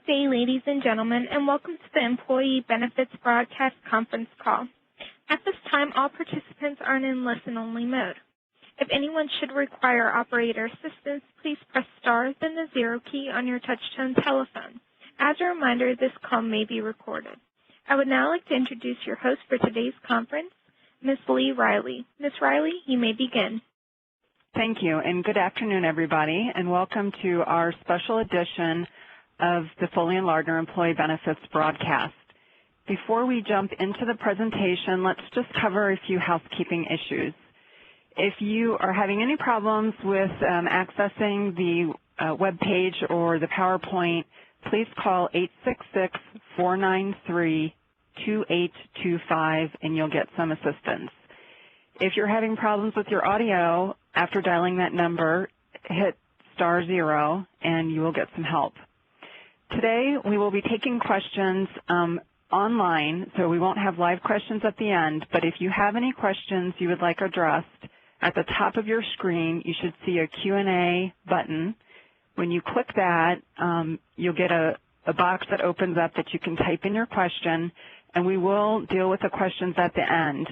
day, ladies and gentlemen, and welcome to the Employee Benefits Broadcast Conference Call. At this time, all participants are in listen-only mode. If anyone should require operator assistance, please press star, then the 0 key on your touch-tone telephone. As a reminder, this call may be recorded. I would now like to introduce your host for today's conference, Ms. Lee Riley. Ms. Riley, you may begin. Thank you, and good afternoon, everybody, and welcome to our special edition of the Foley and Lardner Employee Benefits Broadcast. Before we jump into the presentation, let's just cover a few housekeeping issues. If you are having any problems with accessing the web page or the PowerPoint, please call 866-493-2825 and you'll get some assistance. If you're having problems with your audio, after dialing that number, hit star 0 and you will get some help. Today, we will be taking questions online, so we won't have live questions at the end, but if you have any questions you would like addressed, at the top of your screen, you should see a Q&A button. When you click that, you'll get a box that opens up that you can type in your question, and we will deal with the questions at the end.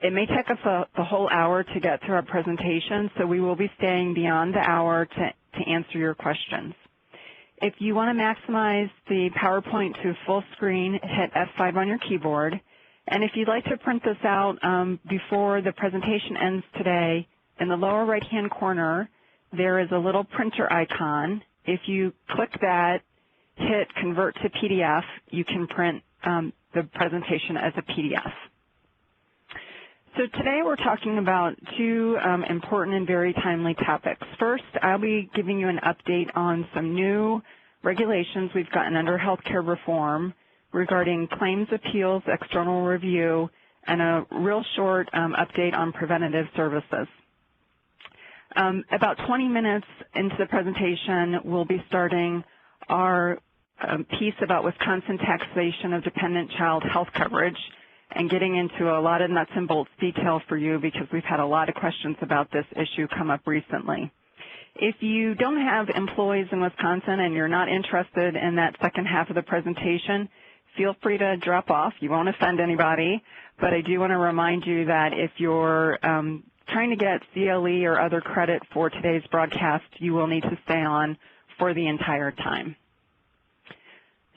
It may take us the whole hour to get through our presentation, so we will be staying beyond the hour to answer your questions. If you want to maximize the PowerPoint to full screen, hit F5 on your keyboard. And if you'd like to print this out before the presentation ends today, in the lower right-hand corner, there is a little printer icon. If you click that, hit Convert to PDF, you can print the presentation as a PDF. So today we're talking about two important and very timely topics. First, I'll be giving you an update on some new regulations we've gotten under healthcare reform regarding claims appeals, external review, and a real short update on preventative services. About 20 minutes into the presentation, we'll be starting our piece about Wisconsin taxation of dependent child health coverage, and getting into a lot of nuts and bolts detail for you because we've had a lot of questions about this issue come up recently. If you don't have employees in Wisconsin and you're not interested in that second half of the presentation, feel free to drop off. You won't offend anybody, but I do want to remind you that if you're trying to get CLE or other credit for today's broadcast, you will need to stay on for the entire time.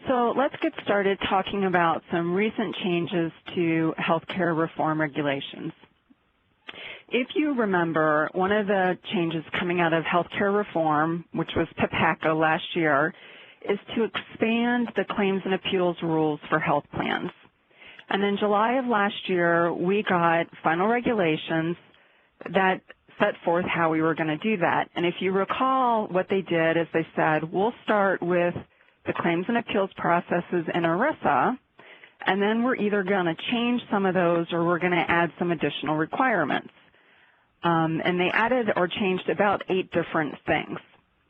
So let's get started talking about some recent changes to healthcare reform regulations. If you remember, one of the changes coming out of healthcare reform, which was PPACA last year, is to expand the claims and appeals rules for health plans. And in July of last year, we got final regulations that set forth how we were going to do that. And if you recall, what they did is they said, we'll start with the claims and appeals processes in ERISA, and then we're either going to change some of those or we're going to add some additional requirements. And they added or changed about 8 different things.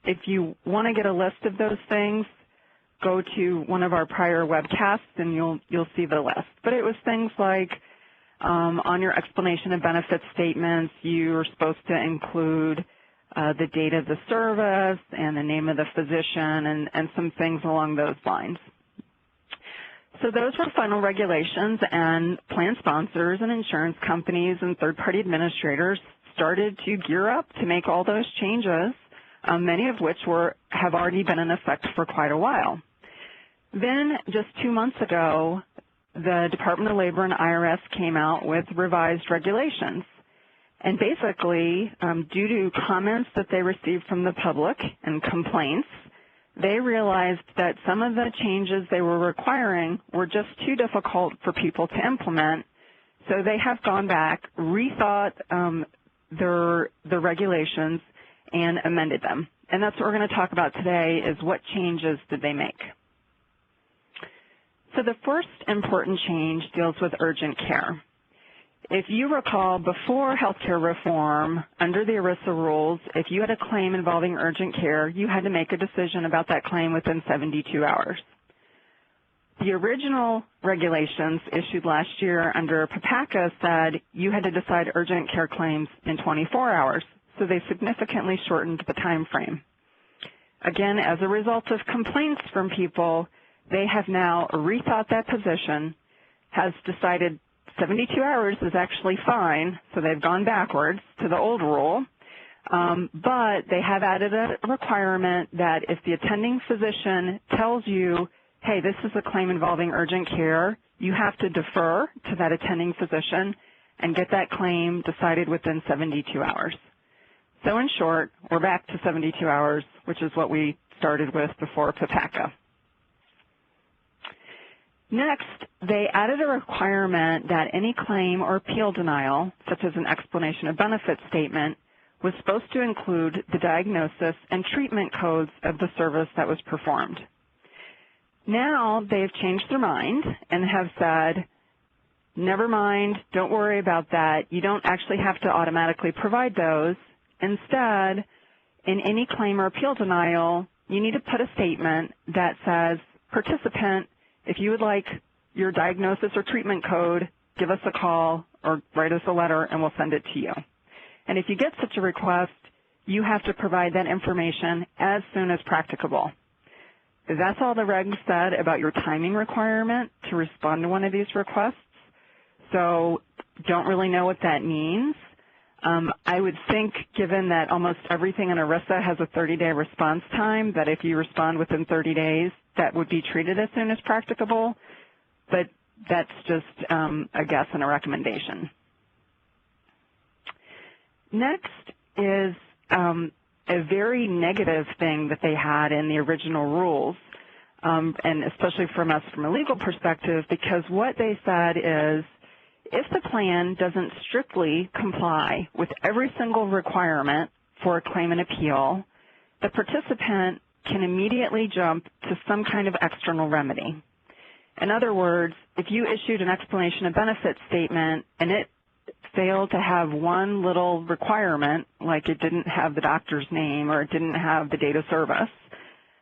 If you want to get a list of those things, go to one of our prior webcasts and you'll see the list. But it was things like on your explanation of benefits statements, you're supposed to include the date of the service and the name of the physician and some things along those lines. So those were final regulations, and plan sponsors and insurance companies and third-party administrators started to gear up to make all those changes, many of which have already been in effect for quite a while. Then just 2 months ago, the Department of Labor and IRS came out with revised regulations. And basically, due to comments that they received from the public and complaints, they realized that some of the changes they were requiring were just too difficult for people to implement. So they have gone back, rethought the regulations, and amended them. And that's what we're going to talk about today is what changes did they make. So the first important change deals with urgent care. If you recall, before healthcare reform, under the ERISA rules, if you had a claim involving urgent care, you had to make a decision about that claim within 72 hours. The original regulations issued last year under PPACA said you had to decide urgent care claims in 24 hours, so they significantly shortened the time frame. again, as a result of complaints from people, they have now rethought that position, has decided 72 hours is actually fine, so they've gone backwards to the old rule, but they have added a requirement that if the attending physician tells you, hey, this is a claim involving urgent care, you have to defer to that attending physician and get that claim decided within 72 hours. So in short, we're back to 72 hours, which is what we started with before PPACA. Next, they added a requirement that any claim or appeal denial, such as an explanation of benefits statement, was supposed to include the diagnosis and treatment codes of the service that was performed. Now they've changed their mind and have said, never mind, don't worry about that. You don't actually have to automatically provide those. Instead, in any claim or appeal denial, you need to put a statement that says, participant, if you would like your diagnosis or treatment code, give us a call or write us a letter and we'll send it to you. And if you get such a request, you have to provide that information as soon as practicable. That's all the regs said about your timing requirement to respond to one of these requests. So don't really know what that means. I would think, given that almost everything in ERISA has a 30-day response time, that if you respond within 30 days, that would be treated as soon as practicable. But that's just a guess and a recommendation. Next is a very negative thing that they had in the original rules, and especially from us from a legal perspective, because what they said is, if the plan doesn't strictly comply with every single requirement for a claim and appeal, the participant can immediately jump to some kind of external remedy. In other words, if you issued an explanation of benefits statement and it failed to have one little requirement, like it didn't have the doctor's name or it didn't have the date of service,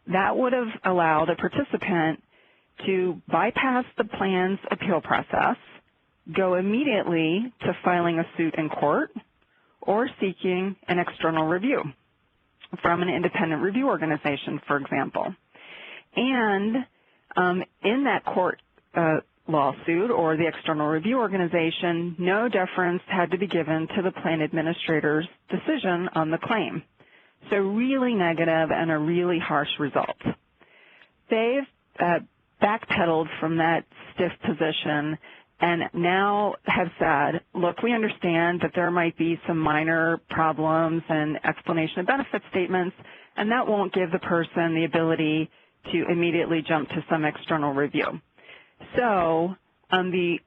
that would have allowed a participant to bypass the plan's appeal process, go immediately to filing a suit in court or seeking an external review from an independent review organization, for example. And in that court lawsuit or the external review organization, no deference had to be given to the plan administrator's decision on the claim. So really negative and a really harsh result. They've backpedaled from that stiff position and now have said, look, we understand that there might be some minor problems and explanation of benefit statements, and that won't give the person the ability to immediately jump to some external review. So the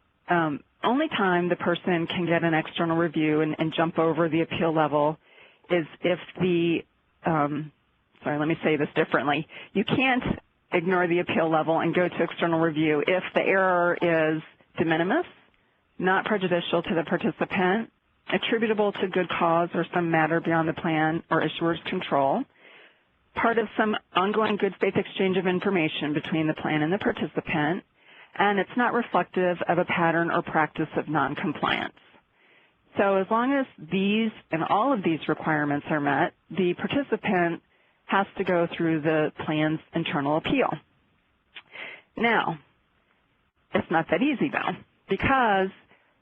only time the person can get an external review and jump over the appeal level is if the, sorry, let me say this differently. You can't ignore the appeal level and go to external review if the error is de minimis, not prejudicial to the participant, attributable to good cause or some matter beyond the plan or issuer's control, part of some ongoing good faith exchange of information between the plan and the participant, and it's not reflective of a pattern or practice of noncompliance. So as long as these and all of these requirements are met, the participant has to go through the plan's internal appeal. Now, it's not that easy, though, because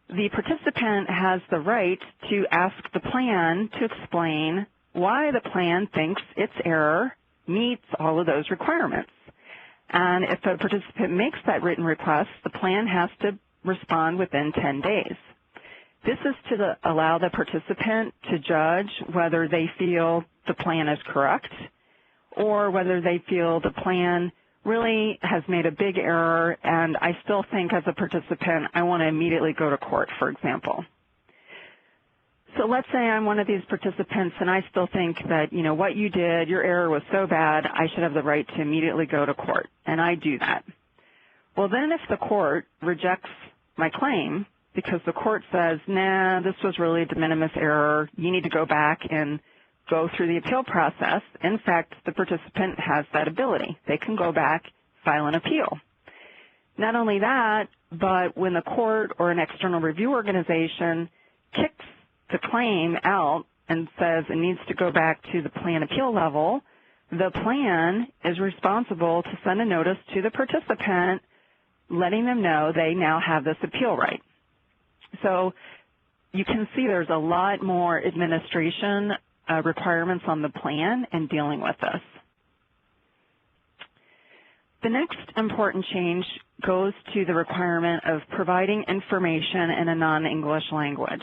the participant has the right to ask the plan to explain why the plan thinks its error meets all of those requirements. And if a participant makes that written request, the plan has to respond within 10 days. This is to allow the participant to judge whether they feel the plan is correct or whether they feel the plan really has made a big error, and I still think as a participant I want to immediately go to court, for example. So let's say I'm one of these participants and I still think that, you know, what you did, your error was so bad, I should have the right to immediately go to court, and I do that. Well, then if the court rejects my claim because the court says, nah, this was really a de minimis error, you need to go back and go through the appeal process. In fact, the participant has that ability. They can go back, file an appeal. Not only that, but when the court or an external review organization kicks the claim out and says it needs to go back to the plan appeal level, the plan is responsible to send a notice to the participant letting them know they now have this appeal right. So you can see there's a lot more administration requirements on the plan in dealing with this. The next important change goes to the requirement of providing information in a non-English language.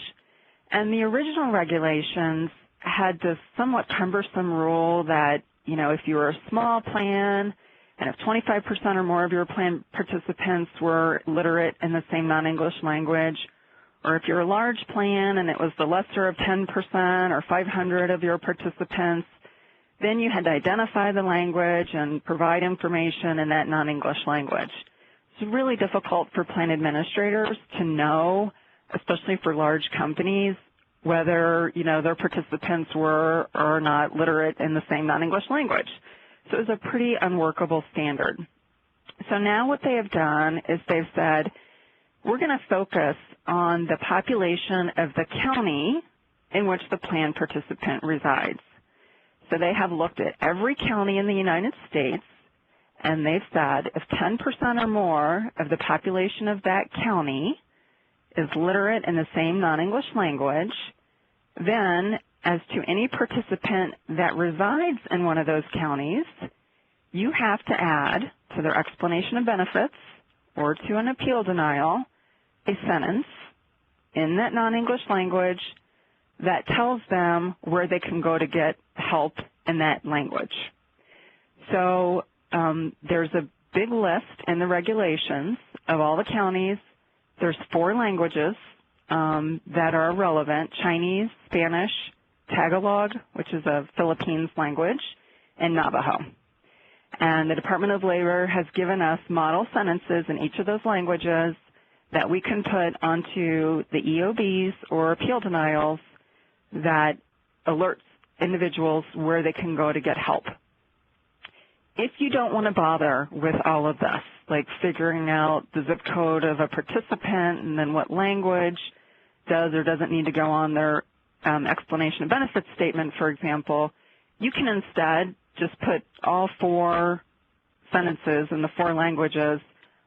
And the original regulations had this somewhat cumbersome rule that, you know, if you were a small plan and if 25% or more of your plan participants were literate in the same non-English language, or if you're a large plan and it was the lesser of 10% or 500 of your participants, then you had to identify the language and provide information in that non-English language. It's really difficult for plan administrators to know, especially for large companies, whether, you know, their participants were or not literate in the same non-English language. So it was a pretty unworkable standard. So now what they have done is they've said, we're going to focus on the population of the county in which the plan participant resides. So they have looked at every county in the United States, and they've said if 10% or more of the population of that county is literate in the same non-English language, then as to any participant that resides in one of those counties, you have to add to their explanation of benefits or to an appeal denial a sentence in that non-English language that tells them where they can go to get help in that language. So there's a big list in the regulations of all the counties. There's 4 languages that are relevant: Chinese, Spanish, Tagalog, which is a Philippines language, and Navajo. And the Department of Labor has given us model sentences in each of those languages that we can put onto the EOBs or appeal denials that alerts individuals where they can go to get help. If you don't want to bother with all of this, like figuring out the zip code of a participant and then what language does or doesn't need to go on their explanation of benefits statement, for example, you can instead just put all 4 sentences in the 4 languages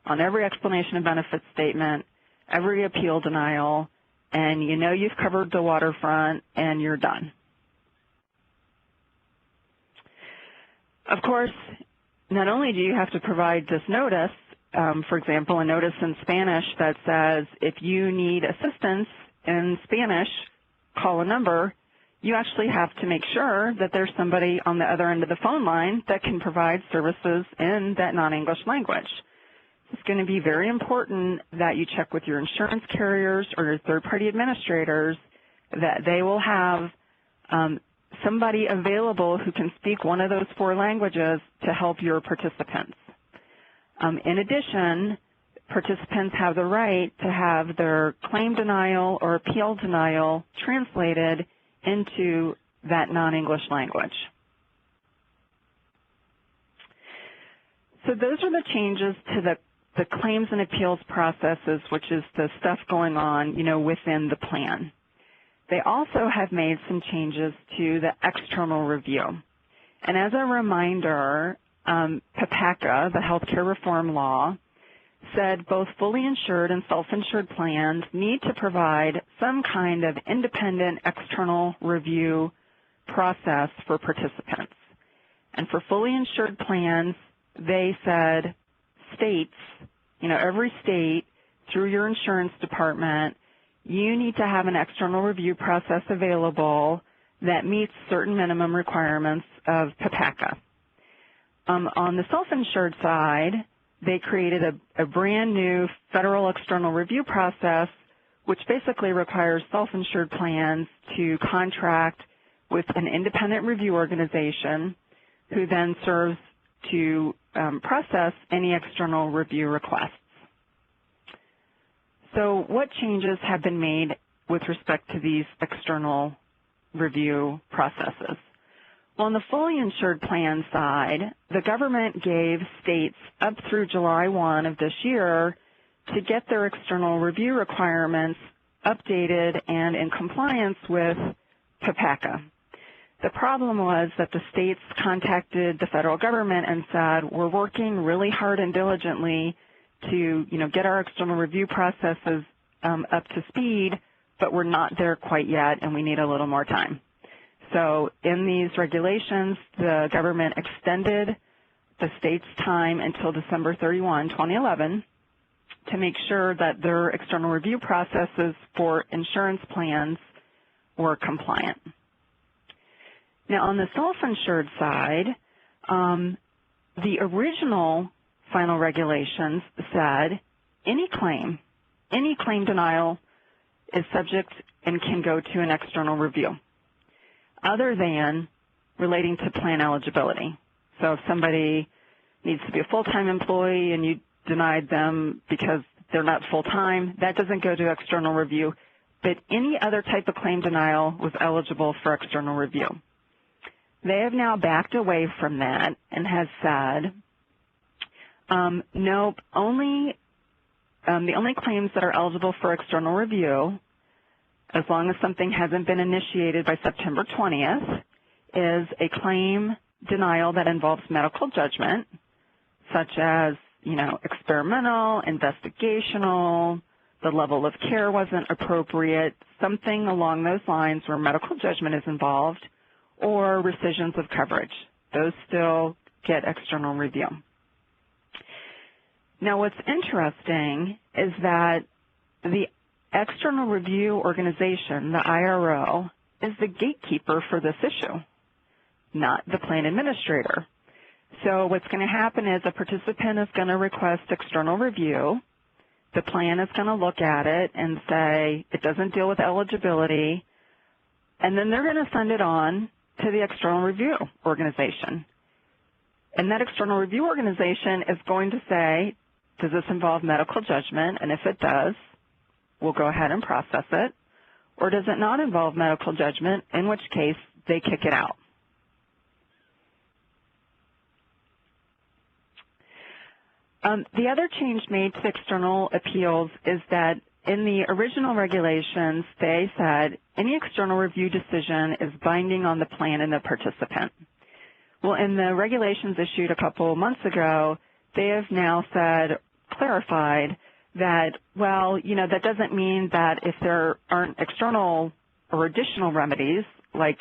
on every explanation of benefits statement, every appeal denial, and you know you've covered the waterfront and you're done. Of course, not only do you have to provide this notice, for example, a notice in Spanish that says if you need assistance in Spanish, call a number, you actually have to make sure that there's somebody on the other end of the phone line that can provide services in that non-English language. It's going to be very important that you check with your insurance carriers or your third-party administrators that they will have somebody available who can speak one of those 4 languages to help your participants. In addition, participants have the right to have their claim denial or appeal denial translated into that non-English language. So those are the changes to the claims and appeals processes, which is the stuff going on, you know, within the plan. They also have made some changes to the external review. And as a reminder, PPACA, the healthcare reform law, said both fully insured and self-insured plans need to provide some kind of independent external review process for participants. And for fully insured plans, they said states, you know, every state through your insurance department, you need to have an external review process available that meets certain minimum requirements of PPACA. On the self-insured side, they created a brand new federal external review process, which basically requires self-insured plans to contract with an independent review organization who then serves to process any external review requests. So what changes have been made with respect to these external review processes? Well, on the fully insured plan side, the government gave states up through July 1 of this year to get their external review requirements updated and in compliance with PPACA. The problem was that the states contacted the federal government and said, we're working really hard and diligently to, get our external review processes up to speed, but we're not there quite yet, and we need a little more time. So in these regulations, the government extended the state's time until December 31, 2011, to make sure that their external review processes for insurance plans were compliant. Now, on the self-insured side, the original final regulations said any claim denial is subject and can go to an external review, other than relating to plan eligibility. So if somebody needs to be a full-time employee and you denied them because they're not full-time, that doesn't go to external review. But any other type of claim denial was eligible for external review. They have now backed away from that and has said, nope, the only claims that are eligible for external review, as long as something hasn't been initiated by September 20th, is a claim denial that involves medical judgment, such as, experimental, investigational, the level of care wasn't appropriate, something along those lines where medical judgment is involved, or rescissions of coverage. Those still get external review. Now, what's interesting is that the external review organization, the IRO, is the gatekeeper for this issue, not the plan administrator. So what's going to happen is a participant is going to request external review. The plan is going to look at it and say it doesn't deal with eligibility, and then they're going to send it on to the external review organization. And that external review organization is going to say, does this involve medical judgment? And if it does, we'll go ahead and process it. Or does it not involve medical judgment, in which case they kick it out. The other change made to external appeals is that in the original regulations, they said any external review decision is binding on the plan and the participant. Well, in the regulations issued a couple months ago, they have now clarified that, well, that doesn't mean that if there aren't external or additional remedies, like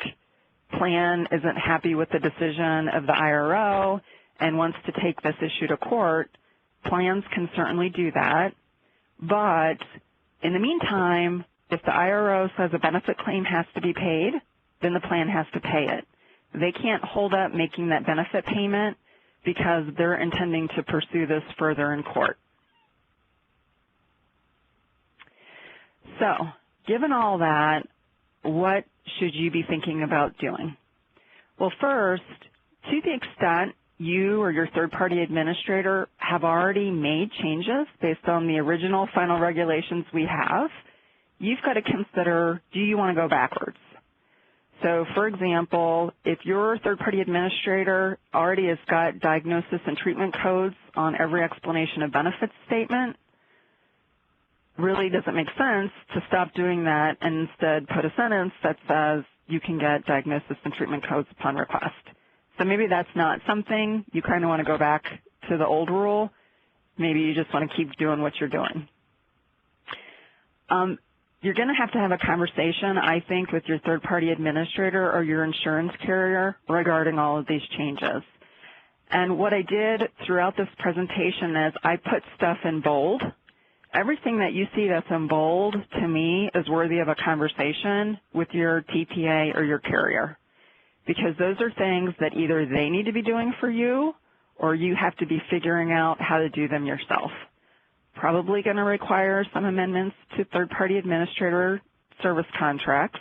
plan isn't happy with the decision of the IRO and wants to take this issue to court, plans can certainly do that. But in the meantime, if the IRO says a benefit claim has to be paid, then the plan has to pay it. They can't hold up making that benefit payment because they're intending to pursue this further in court. So, given all that, what should you be thinking about doing? Well, first, to the extent you or your third-party administrator have already made changes based on the original final regulations we have, you've got to consider, do you want to go backwards? So, for example, if your third-party administrator already has got diagnosis and treatment codes on every explanation of benefits statement, really doesn't make sense to stop doing that and instead put a sentence that says you can get diagnosis and treatment codes upon request. So maybe that's not something you kind of want to go back to the old rule. Maybe you just want to keep doing what you're doing. You're going to have a conversation, I think, with your third-party administrator or your insurance carrier regarding all of these changes. And what I did throughout this presentation is I put stuff in bold. Everything that you see that's in bold, to me, is worthy of a conversation with your TPA or your carrier, because those are things that either they need to be doing for you or you have to be figuring out how to do them yourself. Probably going to require some amendments to third-party administrator service contracts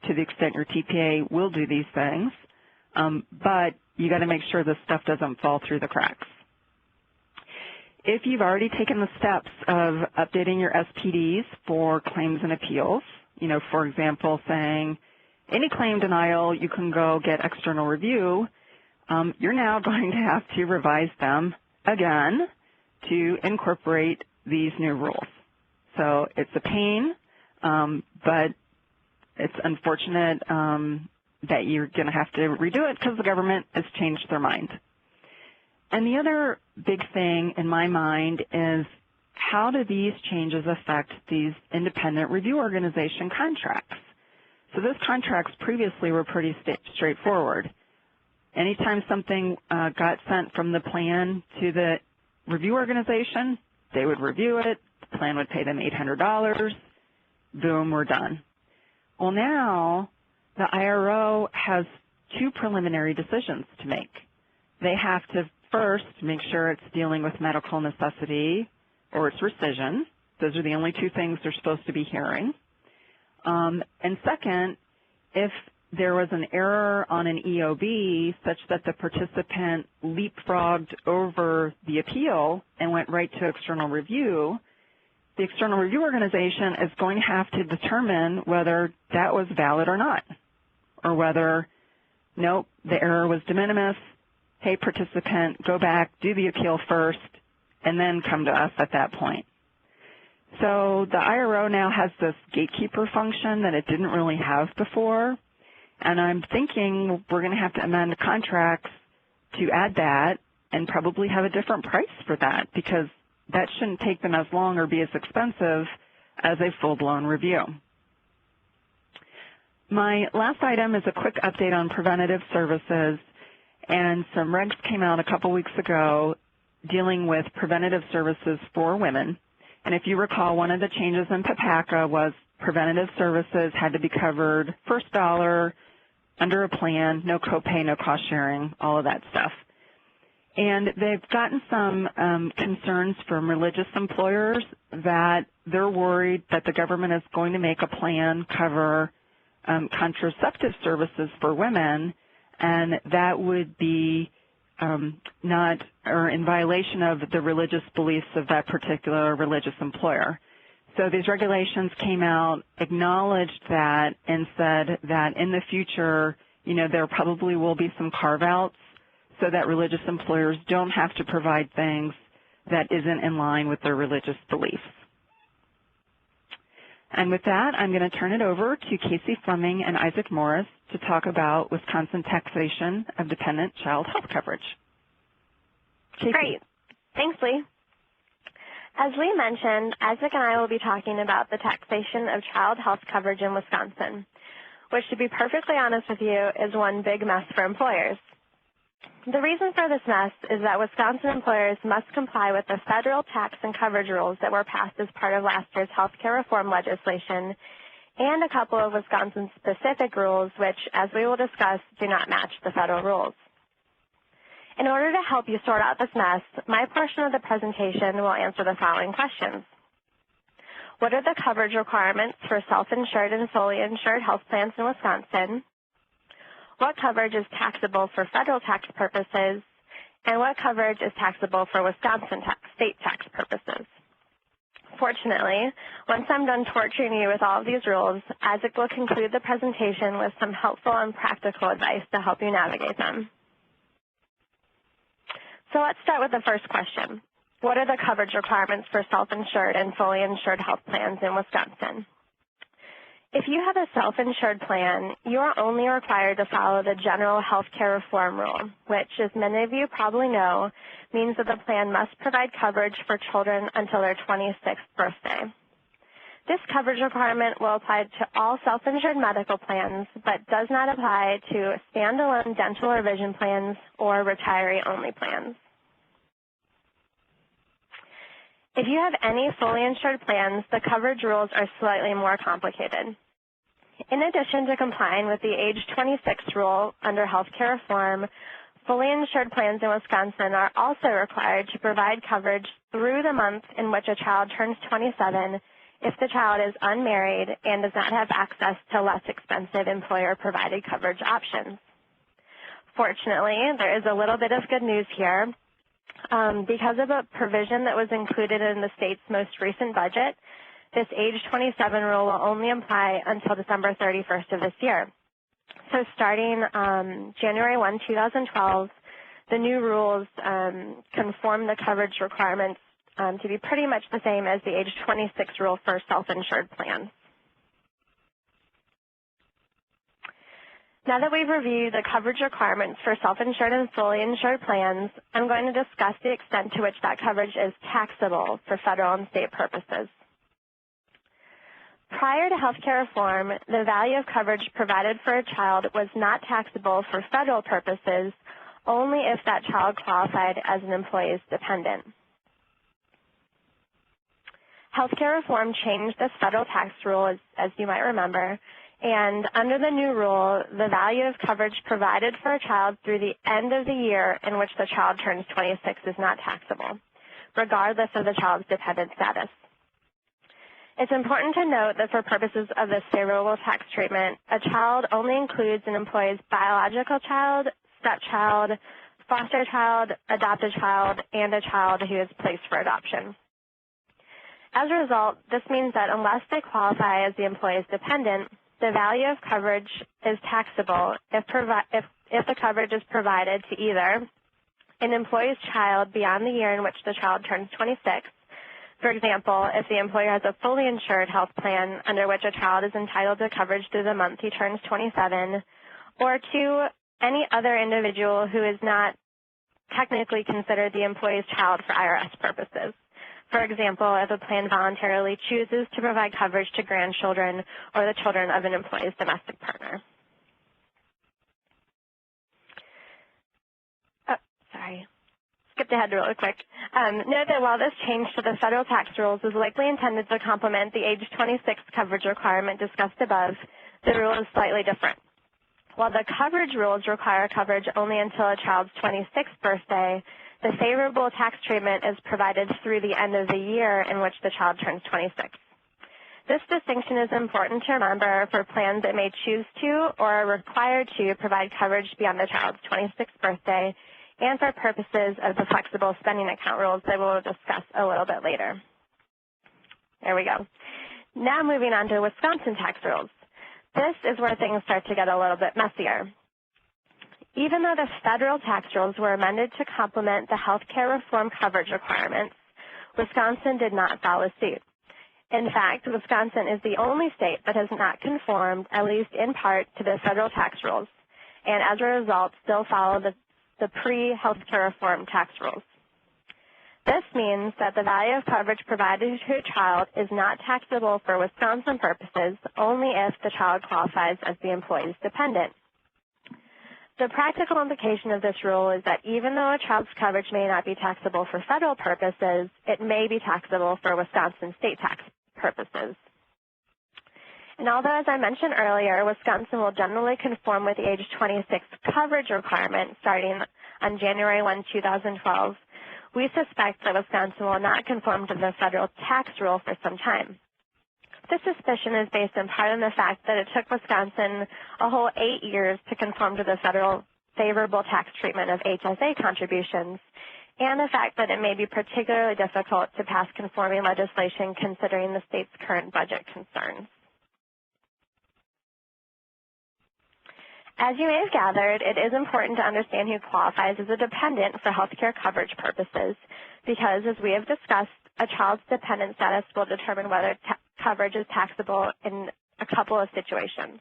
to the extent your TPA will do these things, but you got to make sure this stuff doesn't fall through the cracks. If you've already taken the steps of updating your SPDs for claims and appeals, for example, saying any claim denial, you can go get external review, you're now going to have to revise them again to incorporate these new rules. So it's a pain, but it's unfortunate that you're going to have to redo it because the government has changed their mind. And the other big thing in my mind is, how do these changes affect these independent review organization contracts? So those contracts previously were pretty straightforward. Anytime something got sent from the plan to the review organization, they would review it, the plan would pay them $800, boom, we're done. Well, now the IRO has two preliminary decisions to make. They have to first make sure it's dealing with medical necessity or it's rescission. Those are the only two things they're supposed to be hearing. And second, if there was an error on an EOB such that the participant leapfrogged over the appeal and went right to external review, the external review organization is going to have to determine whether that was valid or not, or whether, nope, the error was de minimis. Hey, participant, go back, do the appeal first, and then come to us at that point. So the IRO now has this gatekeeper function that it didn't really have before, and I'm thinking we're going to have to amend contracts to add that and probably have a different price for that, because that shouldn't take them as long or be as expensive as a full-blown review. My last item is a quick update on preventative services, and some regs came out a couple weeks ago dealing with preventative services for women. And if you recall, one of the changes in PPACA was preventative services had to be covered first dollar, under a plan, no copay, no cost sharing, all of that stuff. And they've gotten some concerns from religious employers that they're worried that the government is going to make a plan cover contraceptive services for women, and that would be not or in violation of the religious beliefs of that particular religious employer. So these regulations came out, acknowledged that, and said that in the future, there probably will be some carve-outs so that religious employers don't have to provide things that isn't in line with their religious beliefs. And with that, I'm going to turn it over to Casey Fleming and Isaac Morris to talk about Wisconsin taxation of dependent child health coverage. Casey. Great. Thanks, Lee. As Lee mentioned, Isaac and I will be talking about the taxation of child health coverage in Wisconsin, which, to be perfectly honest with you, is one big mess for employers. The reason for this mess is that Wisconsin employers must comply with the federal tax and coverage rules that were passed as part of last year's health care reform legislation, and a couple of Wisconsin specific rules which, as we will discuss, do not match the federal rules. In order to help you sort out this mess, my portion of the presentation will answer the following questions. What are the coverage requirements for self-insured and fully insured health plans in Wisconsin? What coverage is taxable for federal tax purposes? And what coverage is taxable for Wisconsin state tax purposes? Fortunately, once I'm done torturing you with all of these rules, Isaac will conclude the presentation with some helpful and practical advice to help you navigate them. So let's start with the first question. What are the coverage requirements for self-insured and fully insured health plans in Wisconsin? If you have a self-insured plan, you are only required to follow the general health care reform rule, which, as many of you probably know, means that the plan must provide coverage for children until their 26th birthday. This coverage requirement will apply to all self-insured medical plans, but does not apply to standalone dental or vision plans or retiree-only plans. If you have any fully insured plans, the coverage rules are slightly more complicated. In addition to complying with the age 26 rule under health care reform, fully insured plans in Wisconsin are also required to provide coverage through the month in which a child turns 27 if the child is unmarried and does not have access to less expensive employer-provided coverage options. Fortunately, there is a little bit of good news here. Because of a provision that was included in the state's most recent budget, this age 27 rule will only apply until December 31st of this year. So starting January 1, 2012, the new rules conform the coverage requirements to be pretty much the same as the age 26 rule for self-insured plans. Now that we've reviewed the coverage requirements for self-insured and fully insured plans, I'm going to discuss the extent to which that coverage is taxable for federal and state purposes. Prior to healthcare reform, the value of coverage provided for a child was not taxable for federal purposes only if that child qualified as an employee's dependent. Healthcare reform changed this federal tax rule, as you might remember, and under the new rule, the value of coverage provided for a child through the end of the year in which the child turns 26 is not taxable, regardless of the child's dependent status. It's important to note that for purposes of this favorable tax treatment, a child only includes an employee's biological child, stepchild, foster child, adopted child, and a child who is placed for adoption. As a result, this means that unless they qualify as the employee's dependent, the value of coverage is taxable if the coverage is provided to either an employee's child beyond the year in which the child turns 26. For example, if the employer has a fully insured health plan under which a child is entitled to coverage through the month he turns 27, or to any other individual who is not technically considered the employee's child for IRS purposes. For example, if a plan voluntarily chooses to provide coverage to grandchildren or the children of an employee's domestic partner. Oh, sorry. Skipped ahead really quick. Note that while this change to the federal tax rules is likely intended to complement the age 26 coverage requirement discussed above, the rule is slightly different. While the coverage rules require coverage only until a child's 26th birthday, the favorable tax treatment is provided through the end of the year in which the child turns 26. This distinction is important to remember for plans that may choose to or are required to provide coverage beyond the child's 26th birthday and for purposes of the flexible spending account rules that we'll discuss a little bit later. There we go. Now moving on to Wisconsin tax rules. This is where things start to get a little bit messier. Even though the federal tax rules were amended to complement the health care reform coverage requirements, Wisconsin did not follow suit. In fact, Wisconsin is the only state that has not conformed, at least in part, to the federal tax rules, and as a result, still follow the pre-health care reform tax rules. This means that the value of coverage provided to a child is not taxable for Wisconsin purposes only if the child qualifies as the employee's dependent. The practical implication of this rule is that even though a child's coverage may not be taxable for federal purposes, it may be taxable for Wisconsin state tax purposes. And although, as I mentioned earlier, Wisconsin will generally conform with the age 26 coverage requirement starting on January 1, 2012, we suspect that Wisconsin will not conform to the federal tax rule for some time. This suspicion is based in part on the fact that it took Wisconsin a whole 8 years to conform to the federal favorable tax treatment of HSA contributions, and the fact that it may be particularly difficult to pass conforming legislation considering the state's current budget concerns. As you may have gathered, it is important to understand who qualifies as a dependent for health care coverage purposes because, as we have discussed, a child's dependent status will determine whether coverage is taxable in a couple of situations.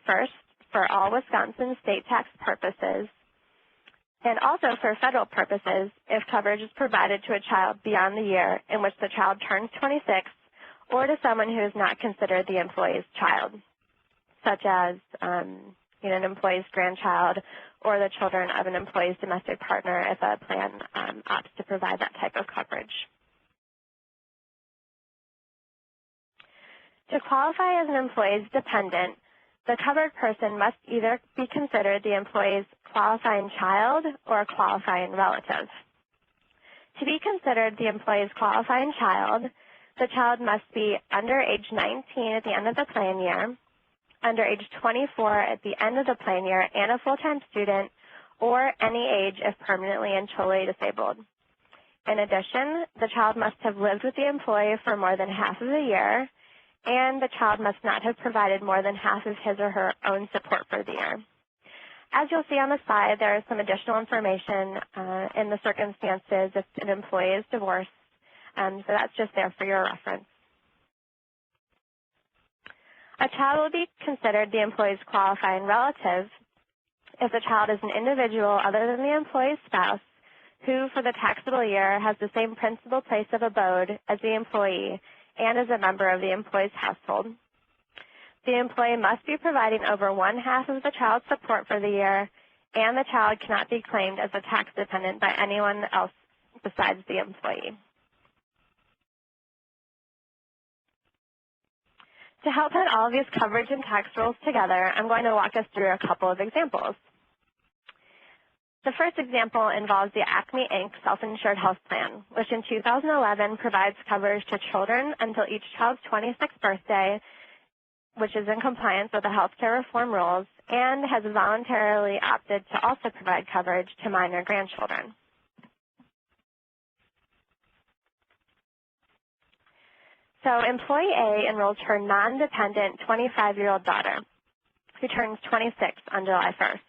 First, for all Wisconsin state tax purposes, and also for federal purposes if coverage is provided to a child beyond the year in which the child turns 26 or to someone who is not considered the employee's child, such as an employee's grandchild or the children of an employee's domestic partner if a plan opts to provide that type of coverage. To qualify as an employee's dependent, the covered person must either be considered the employee's qualifying child or a qualifying relative. To be considered the employee's qualifying child, the child must be under age 19 at the end of the plan year, under age 24 at the end of the plan year, and a full-time student, or any age if permanently and totally disabled. In addition, the child must have lived with the employee for more than half of the year, and the child must not have provided more than half of his or her own support for the year. As you'll see on the slide, there is some additional information in the circumstances if an employee is divorced, so that's just there for your reference. A child will be considered the employee's qualifying relative if the child is an individual other than the employee's spouse who, for the taxable year, has the same principal place of abode as the employee and is a member of the employee's household. The employee must be providing over 1/2 of the child's support for the year, and the child cannot be claimed as a tax dependent by anyone else besides the employee. To help put all of these coverage and tax rules together, I'm going to walk us through a couple of examples. The first example involves the Acme Inc. Self-Insured Health Plan, which in 2011 provides coverage to children until each child's 26th birthday, which is in compliance with the healthcare reform rules, and has voluntarily opted to also provide coverage to minor grandchildren. So employee A enrolls her non-dependent 25-year-old daughter, who turns 26 on July 1st.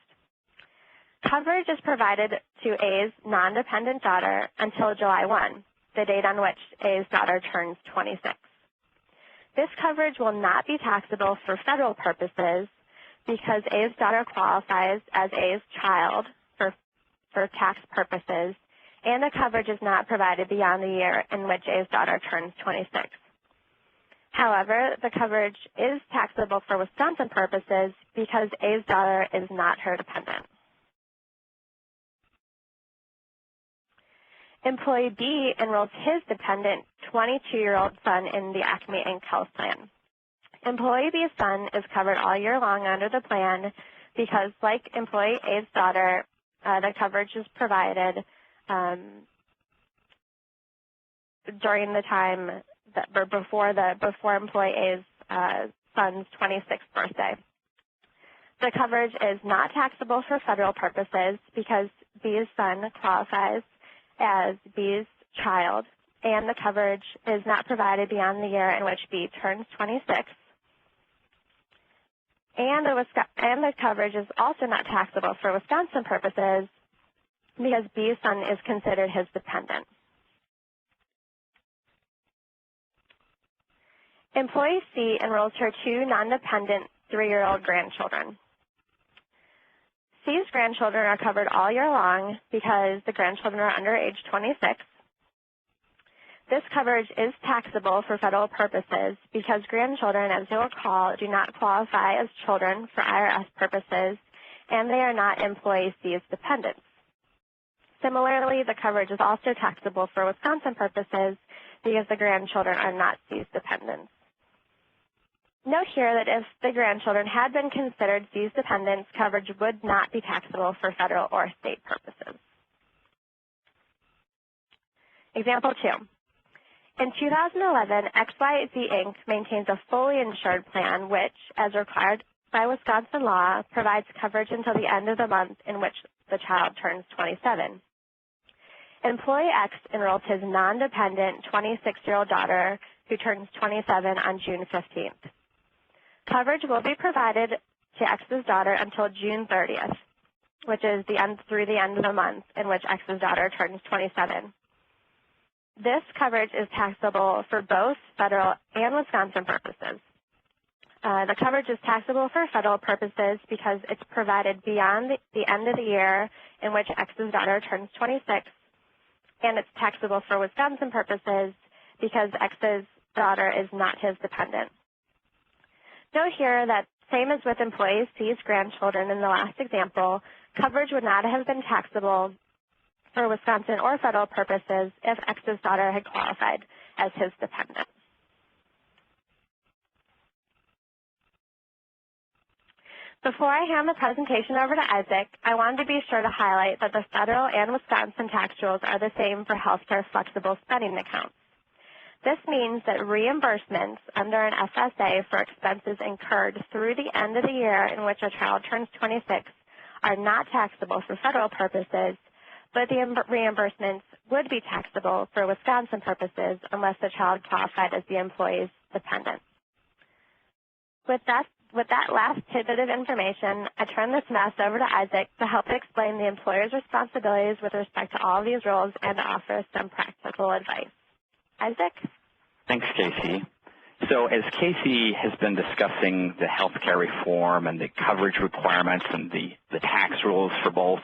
Coverage is provided to A's non-dependent daughter until July 1, the date on which A's daughter turns 26. This coverage will not be taxable for federal purposes because A's daughter qualifies as A's child for tax purposes, and the coverage is not provided beyond the year in which A's daughter turns 26. However, the coverage is taxable for Wisconsin purposes because A's daughter is not her dependent. Employee B enrolls his dependent 22-year-old son in the Acme Inc. Health Plan. Employee B's son is covered all year long under the plan because, like employee A's daughter, the coverage is provided during the time before employee A's son's 26th birthday. The coverage is not taxable for federal purposes because B's son qualifies as B's child, and the coverage is not provided beyond the year in which B turns 26. And the coverage is also not taxable for Wisconsin purposes because B's son is considered his dependent. Employee C enrolls her 2 non-dependent 3-year-old grandchildren. C's grandchildren are covered all year long because the grandchildren are under age 26. This coverage is taxable for federal purposes because grandchildren, as you'll recall, do not qualify as children for IRS purposes, and they are not employee C's dependents. Similarly, the coverage is also taxable for Wisconsin purposes because the grandchildren are not C's dependents. Note here that if the grandchildren had been considered C's dependents, coverage would not be taxable for federal or state purposes. Example 2. In 2011, XYZ Inc. maintains a Foley insured plan which, as required by Wisconsin law, provides coverage until the end of the month in which the child turns 27. Employee X enrolls his non-dependent 26-year-old daughter who turns 27 on June 15th. Coverage will be provided to X's daughter until June 30th, which is through the end of the month in which X's daughter turns 27. This coverage is taxable for both federal and Wisconsin purposes. The coverage is taxable for federal purposes because it's provided beyond the end of the year in which X's daughter turns 26, and it's taxable for Wisconsin purposes because X's daughter is not his dependent. Note here that, same as with employee C's grandchildren in the last example, coverage would not have been taxable for Wisconsin or federal purposes if X's daughter had qualified as his dependent. Before I hand the presentation over to Isaac, I wanted to be sure to highlight that the federal and Wisconsin tax rules are the same for healthcare flexible spending accounts. This means that reimbursements under an FSA for expenses incurred through the end of the year in which a child turns 26 are not taxable for federal purposes, but the reimbursements would be taxable for Wisconsin purposes unless the child qualified as the employee's dependent. With that last tidbit of information, I turn this mess over to Isaac to help explain the employer's responsibilities with respect to all of these rules and to offer some practical advice. Isaac? Thanks, Casey. So as Casey has been discussing the healthcare reform and the coverage requirements and the tax rules for both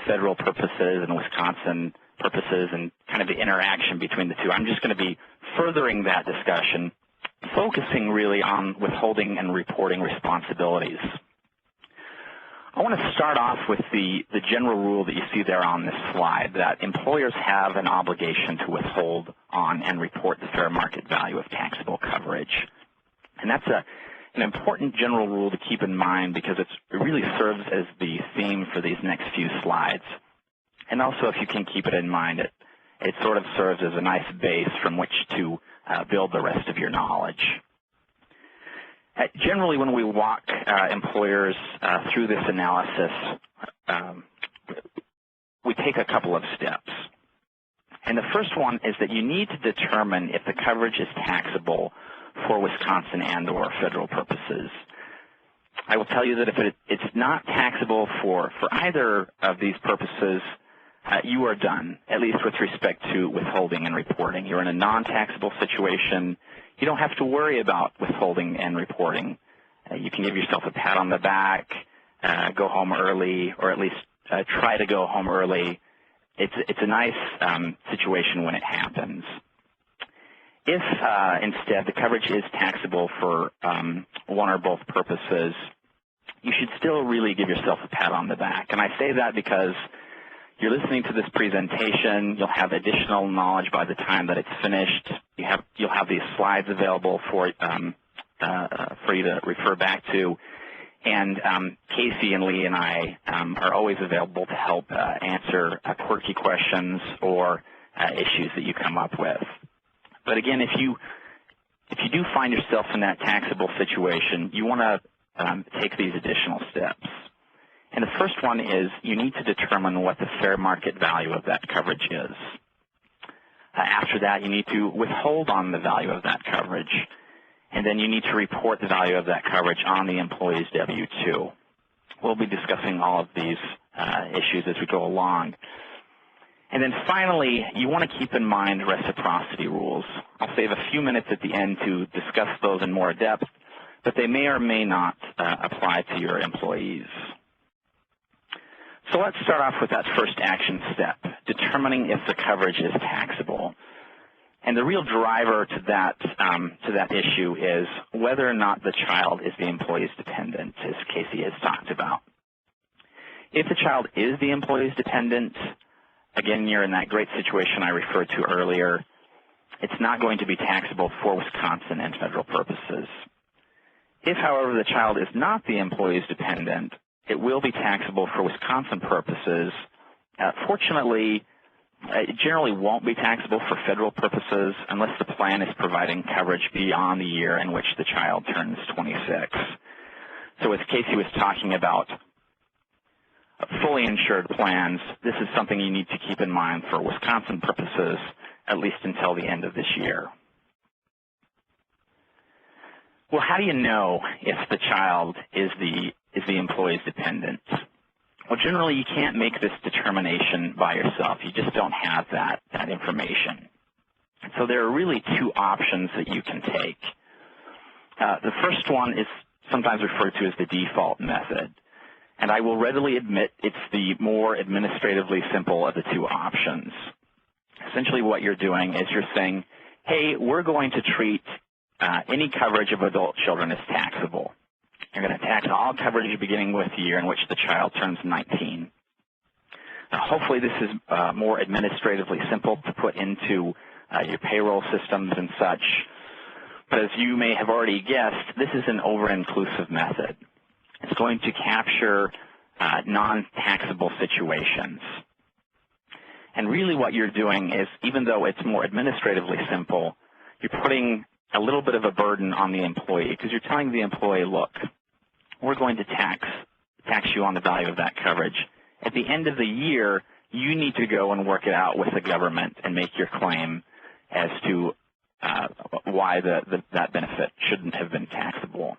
federal purposes and Wisconsin purposes and kind of the interaction between the two, I'm just going to be furthering that discussion, focusing really on withholding and reporting responsibilities. I want to start off with the general rule that you see there on this slide, that employers have an obligation to withhold on and report the fair market value of taxable coverage. And that's an important general rule to keep in mind because it really serves as the theme for these next few slides. And also, if you can keep it in mind, it sort of serves as a nice base from which to build the rest of your knowledge. Generally, when we walk employers through this analysis, we take a couple of steps. And the first one is that you need to determine if the coverage is taxable for Wisconsin and or federal purposes. I will tell you that if it's not taxable for either of these purposes, you are done, at least with respect to withholding and reporting. You're in a non-taxable situation. You don't have to worry about withholding and reporting. You can give yourself a pat on the back, go home early, or at least try to go home early. It's a nice situation when it happens. If instead the coverage is taxable for one or both purposes, you should still really give yourself a pat on the back. And I say that because you're listening to this presentation. You'll have additional knowledge by the time that it's finished. You'll have these slides available for you to refer back to. And Casey and Lee and I are always available to help answer quirky questions or issues that you come up with. But again, if you do find yourself in that taxable situation, you want to take these additional steps. And the first one is you need to determine what the fair market value of that coverage is. After that, you need to withhold on the value of that coverage. And then you need to report the value of that coverage on the employee's W-2. We'll be discussing all of these issues as we go along. And then finally, you want to keep in mind reciprocity rules. I'll save a few minutes at the end to discuss those in more depth, but they may or may not apply to your employees. So let's start off with that first action step, determining if the coverage is taxable. And the real driver to that issue is whether or not the child is the employee's dependent, as Casey has talked about. If the child is the employee's dependent, again, you're in that great situation I referred to earlier. It's not going to be taxable for Wisconsin and federal purposes. If, however, the child is not the employee's dependent, it will be taxable for Wisconsin purposes. Fortunately, it generally won't be taxable for federal purposes unless the plan is providing coverage beyond the year in which the child turns 26. So as Casey was talking about fully insured plans, this is something you need to keep in mind for Wisconsin purposes, at least until the end of this year. Well, how do you know if the child is the employee's dependent? Well, generally, you can't make this determination by yourself. You just don't have that information. So there are really two options that you can take. The first one is sometimes referred to as the default method. And I will readily admit it's the more administratively simple of the two options. Essentially what you're doing is you're saying, hey, we're going to treat any coverage of adult children as taxable. You're going to tax all coverage beginning with the year in which the child turns 19. Now, hopefully this is more administratively simple to put into your payroll systems and such. But as you may have already guessed, this is an over-inclusive method. It's going to capture non-taxable situations. And really what you're doing is, even though it's more administratively simple, you're putting a little bit of a burden on the employee because you're telling the employee, look, we're going to tax you on the value of that coverage. At the end of the year, you need to go and work it out with the government and make your claim as to why that benefit shouldn't have been taxable.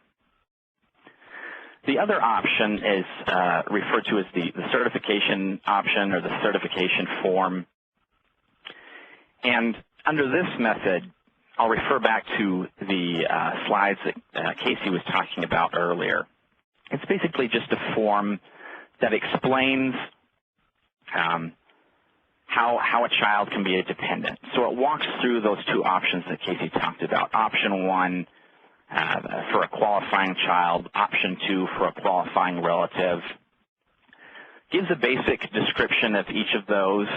The other option is referred to as the certification option or the certification form. And under this method, I'll refer back to the slides that Casey was talking about earlier. It's basically just a form that explains how a child can be a dependent. So it walks through those two options that Casey talked about. Option 1 for a qualifying child, option 2 for a qualifying relative. Gives a basic description of each of those,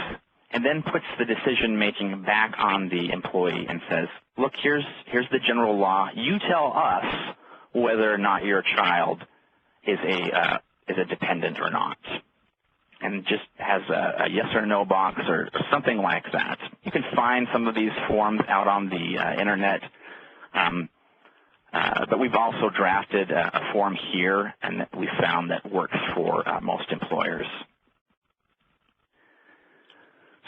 and then puts the decision-making back on the employee and says, look, here's the general law. You tell us whether or not your child is a dependent or not. And just has a yes or no box or something like that. You can find some of these forms out on the internet, but we've also drafted a form here, and that we found that works for most employers.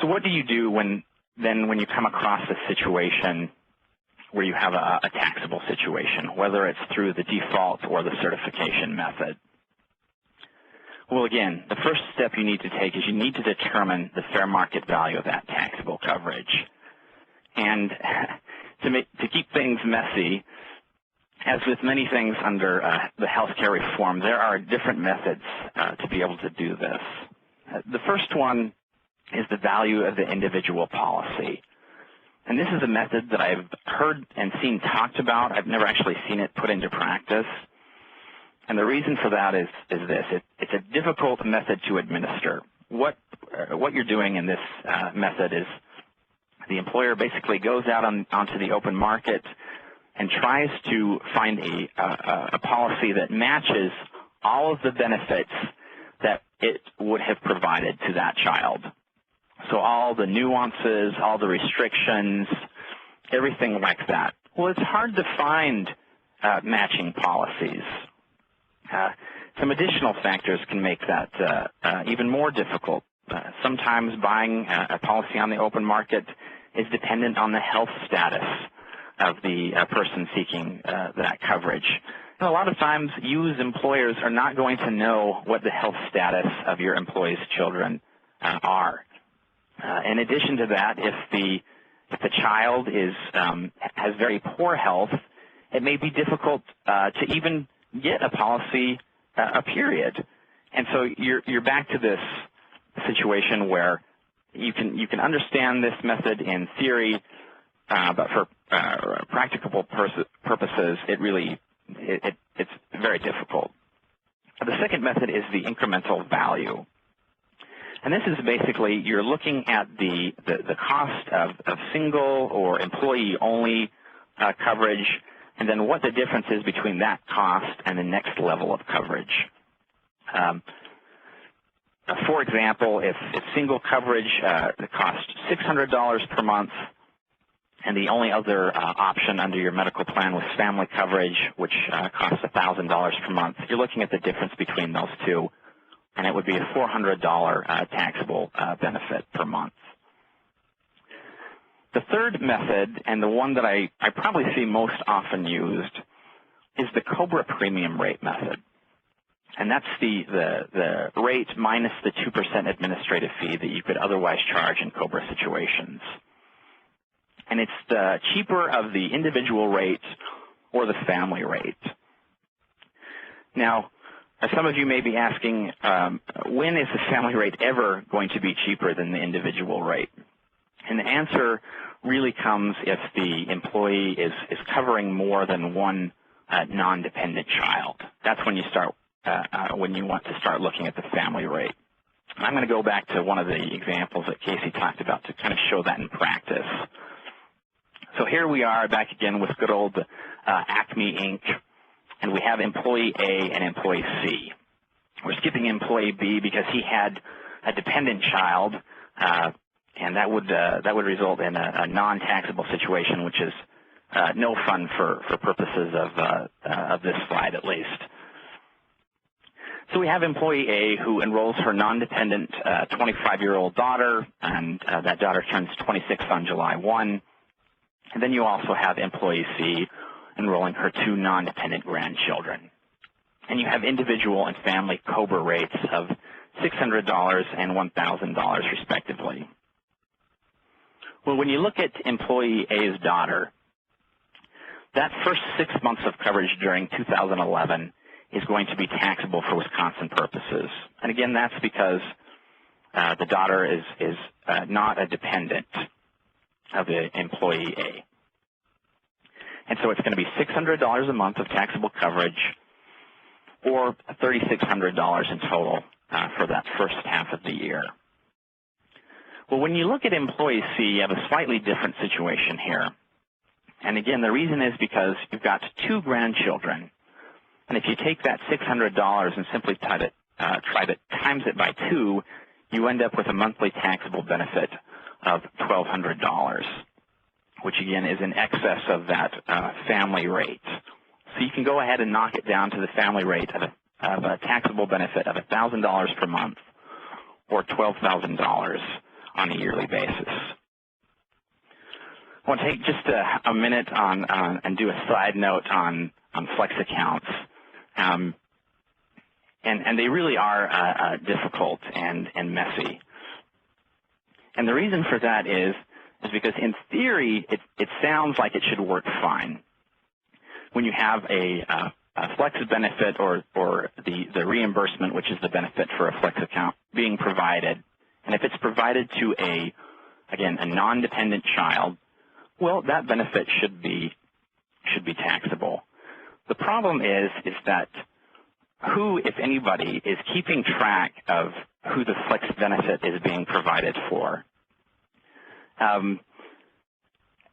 So what do you do when you come across a situation where you have a taxable situation, whether it's through the default or the certification method? Well, again, the first step you need to take is you need to determine the fair market value of that taxable coverage. And to keep things messy, as with many things under the healthcare reform, there are different methods to be able to do this. The first one is the value of the individual policy. And this is a method that I've heard and seen talked about. I've never actually seen it put into practice. And the reason for that is this. It's a difficult method to administer. What you're doing in this method is the employer basically goes out onto the open market and tries to find a policy that matches all of the benefits that it would have provided to that child. So all the nuances, all the restrictions, everything like that. Well, it's hard to find matching policies. Some additional factors can make that even more difficult. Sometimes buying a policy on the open market is dependent on the health status of the person seeking that coverage. And a lot of times, you as employers are not going to know what the health status of your employees' children are. In addition to that, if the child has very poor health, it may be difficult to even get a policy, period. And so you're back to this situation where you can understand this method in theory, but for practicable purposes, it's very difficult. The second method is the incremental value. And this is basically you're looking at the cost of single or employee-only coverage, and then what the difference is between that cost and the next level of coverage. For example, if single coverage costs $600 per month, and the only other option under your medical plan was family coverage, which costs $1,000 per month, you're looking at the difference between those two, and it would be a $400 taxable benefit per month. The third method, and the one that I probably see most often used, is the COBRA premium rate method. And that's the rate minus the 2% administrative fee that you could otherwise charge in COBRA situations. And it's the cheaper of the individual rate or the family rate. Now, some of you may be asking, when is the family rate ever going to be cheaper than the individual rate? And the answer really comes if the employee is covering more than one non-dependent child. That's when you start, when you want to start looking at the family rate. And I'm going to go back to one of the examples that Casey talked about to kind of show that in practice. So here we are back again with good old Acme Inc., and we have employee A and employee C. We're skipping employee B because he had a dependent child, and that would result in a non-taxable situation, which is no fun for purposes of this slide, at least. So we have employee A who enrolls her non-dependent 25-year-old daughter, and that daughter turns 26 on July 1. And then you also have employee C enrolling her two non-dependent grandchildren. And you have individual and family COBRA rates of $600 and $1,000 respectively. Well, when you look at employee A's daughter, that first 6 months of coverage during 2011 is going to be taxable for Wisconsin purposes. And again, that's because the daughter is not a dependent of the employee A. And so it's going to be $600 a month of taxable coverage, or $3,600 in total for that first half of the year. Well, when you look at employee C, you have a slightly different situation here. And again, the reason is because you've got 2 grandchildren. And if you take that $600 and simply try to times it by 2, you end up with a monthly taxable benefit of $1,200, which again is in excess of that family rate. So you can go ahead and knock it down to the family rate of a taxable benefit of $1,000 per month, or $12,000 on a yearly basis. I want to take just a minute and do a side note on flex accounts. And they really are difficult and messy. And the reason for that is because in theory, it sounds like it should work fine. When you have a flex benefit or the reimbursement, which is the benefit for a flex account, being provided, and if it's provided to a non-dependent child, well, that benefit should be taxable. The problem is that who, if anybody, is keeping track of who the flex benefit is being provided for? And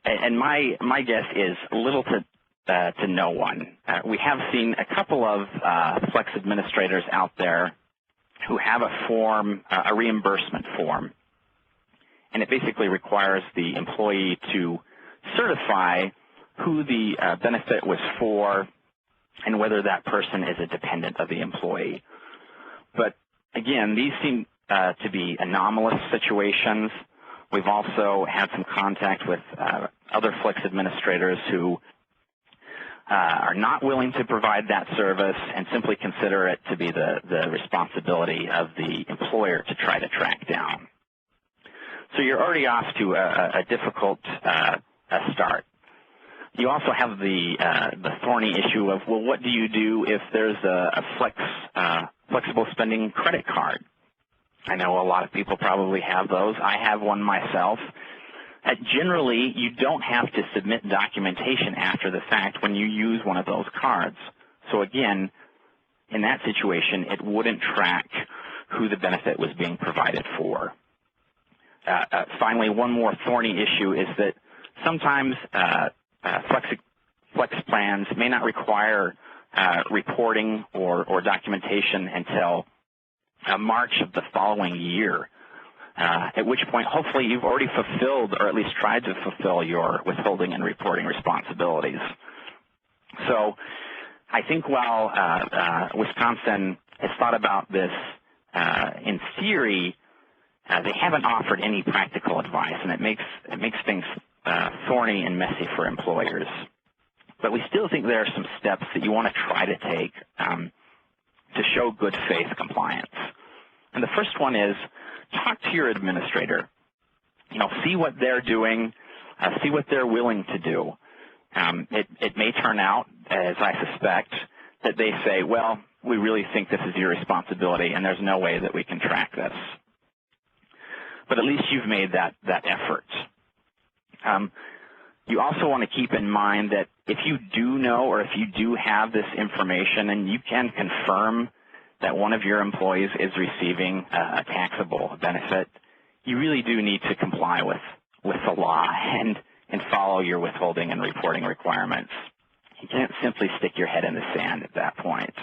my guess is little to no one. We have seen a couple of flex administrators out there who have a form, a reimbursement form, and it basically requires the employee to certify who the benefit was for and whether that person is a dependent of the employee. But again, these seem to be anomalous situations. We've also had some contact with other flex administrators who are not willing to provide that service and simply consider it to be the responsibility of the employer to try to track down. So you're already off to a difficult start. You also have the thorny issue of, well, what do you do if there's a flexible spending credit card? I know a lot of people probably have those. I have one myself. Generally, you don't have to submit documentation after the fact when you use one of those cards. So again, in that situation, it wouldn't track who the benefit was being provided for. Finally, one more thorny issue is that sometimes flex plans may not require reporting or documentation until March of the following year, at which point hopefully you've already fulfilled or at least tried to fulfill your withholding and reporting responsibilities. So I think while Wisconsin has thought about this in theory, they haven't offered any practical advice, and it makes things thorny and messy for employers. But we still think there are some steps that you want to try to take to show good faith compliance. And the first one is talk to your administrator. See what they're doing, see what they're willing to do. It may turn out, as I suspect, that they say, well, we really think this is your responsibility and there's no way that we can track this. But at least you've made that effort. You also want to keep in mind that if you do know or if you do have this information and you can confirm that one of your employees is receiving a taxable benefit, you really do need to comply with the law and follow your withholding and reporting requirements. You can't simply stick your head in the sand at that point.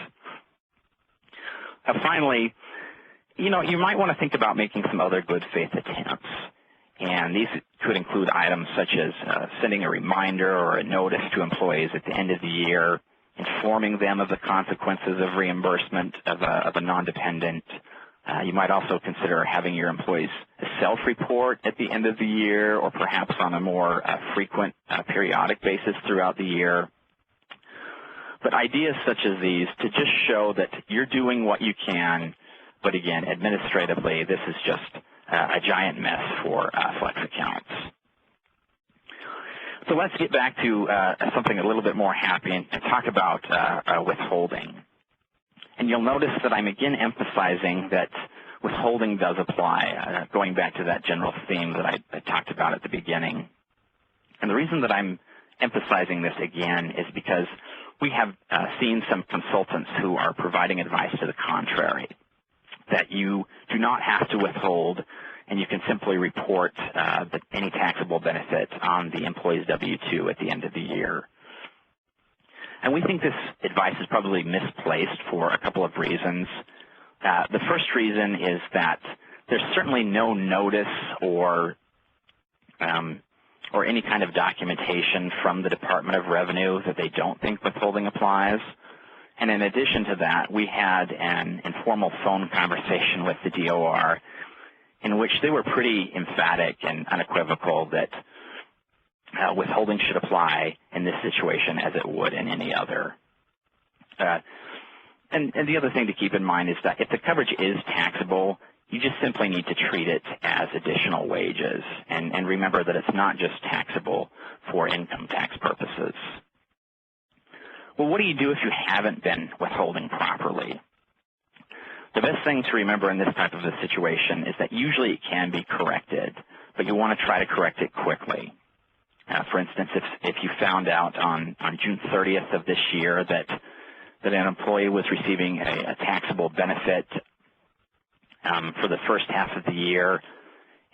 Finally, you might want to think about making some other good faith attempts. And these could include items such as sending a reminder or a notice to employees at the end of the year, informing them of the consequences of reimbursement of a non-dependent. You might also consider having your employees self-report at the end of the year or perhaps on a more frequent periodic basis throughout the year. But ideas such as these to just show that you're doing what you can, but again, administratively, this is just a giant mess for flex accounts. So let's get back to something a little bit more happy and talk about withholding. And you'll notice that I'm again emphasizing that withholding does apply, going back to that general theme that I talked about at the beginning. And the reason that I'm emphasizing this again is because we have seen some consultants who are providing advice to the contrary, that you do not have to withhold and you can simply report any taxable benefit on the employee's W-2 at the end of the year. And we think this advice is probably misplaced for a couple of reasons. The first reason is that there's certainly no notice or any kind of documentation from the Department of Revenue that they don't think withholding applies. And in addition to that, we had an informal phone conversation with the DOR in which they were pretty emphatic and unequivocal that withholding should apply in this situation as it would in any other. And the other thing to keep in mind is that if the coverage is taxable, you just simply need to treat it as additional wages. And remember that it's not just taxable for income tax purposes. Well, what do you do if you haven't been withholding properly? The best thing to remember in this type of a situation is that usually it can be corrected, but you want to try to correct it quickly. For instance, if you found out on June 30th of this year that an employee was receiving a taxable benefit for the first half of the year,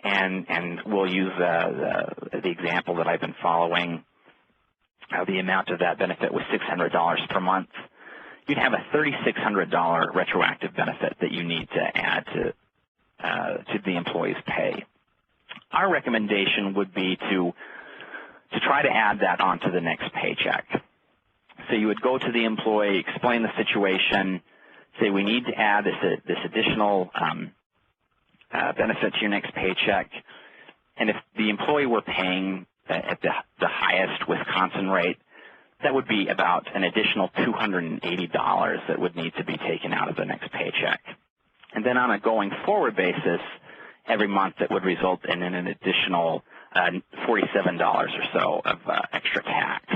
and we'll use the example that I've been following, the amount of that benefit was $600 per month, you'd have a $3,600 retroactive benefit that you need to add to the employee's pay. Our recommendation would be to try to add that onto the next paycheck. So you would go to the employee, explain the situation, say we need to add this additional benefit to your next paycheck, and if the employee were paying at the highest Wisconsin rate, that would be about an additional $280 that would need to be taken out of the next paycheck. And then on a going forward basis, every month that would result in an additional $47 or so of extra tax.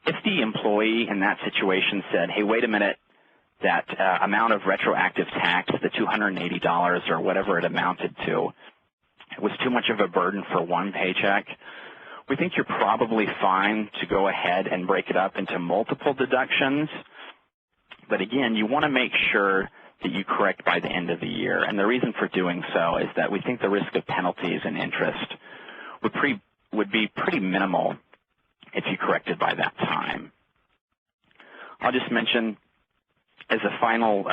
If the employee in that situation said, hey, wait a minute, that amount of retroactive tax, the $280 or whatever it amounted to, was too much of a burden for one paycheck, we think you're probably fine to go ahead and break it up into multiple deductions. But again, you want to make sure that you correct by the end of the year. And the reason for doing so is that we think the risk of penalties and interest would be pretty minimal if you corrected by that time. I'll just mention as a final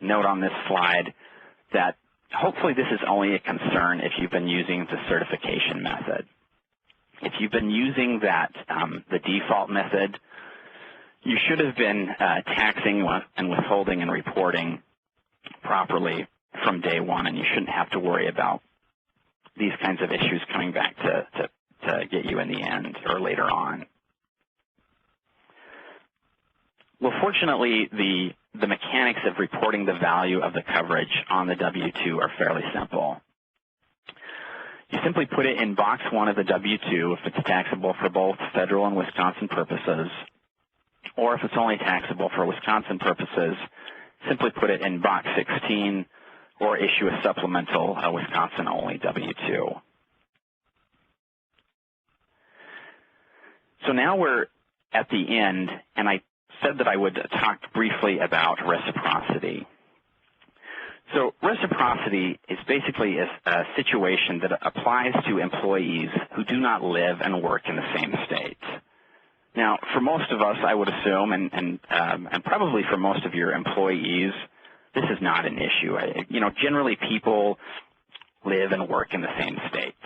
note on this slide that hopefully this is only a concern if you've been using the certification method. If you've been using that, the default method, you should have been taxing and withholding and reporting properly from day one, and you shouldn't have to worry about these kinds of issues coming back to get you in the end or later on. Well, fortunately, the mechanics of reporting the value of the coverage on the W-2 are fairly simple. You simply put it in box 1 of the W-2 if it's taxable for both federal and Wisconsin purposes, or if it's only taxable for Wisconsin purposes, simply put it in box 16 or issue a supplemental Wisconsin-only W-2. So now we're at the end, and I said that I would talk briefly about reciprocity. So reciprocity is basically a situation that applies to employees who do not live and work in the same state. Now, for most of us, I would assume, and probably for most of your employees, this is not an issue. Generally people live and work in the same states.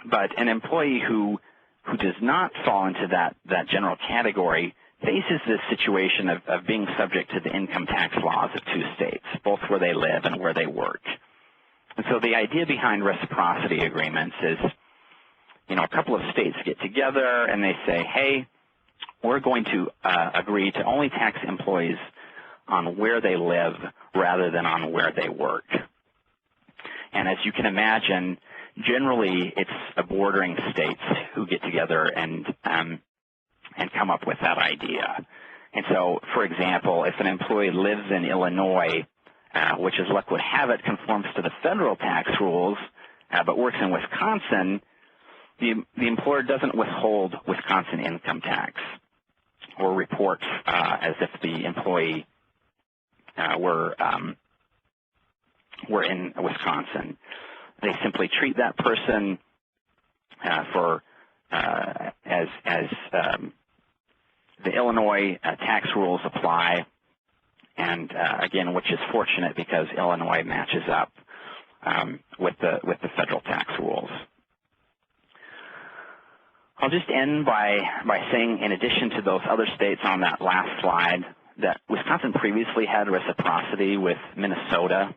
But an employee who does not fall into that general category faces this situation of being subject to the income tax laws of two states, both where they live and where they work. And so the idea behind reciprocity agreements is, a couple of states get together and they say, hey, we're going to agree to only tax employees on where they live rather than on where they work. And as you can imagine, generally it's bordering states who get together and come up with that idea. And so, for example, if an employee lives in Illinois, which as luck would have it conforms to the federal tax rules, but works in Wisconsin, the employer doesn't withhold Wisconsin income tax or report as if the employee were in Wisconsin. They simply treat that person as the Illinois tax rules apply, and again, which is fortunate because Illinois matches up with the federal tax rules. I'll just end by saying, in addition to those other states on that last slide, that Wisconsin previously had reciprocity with Minnesota.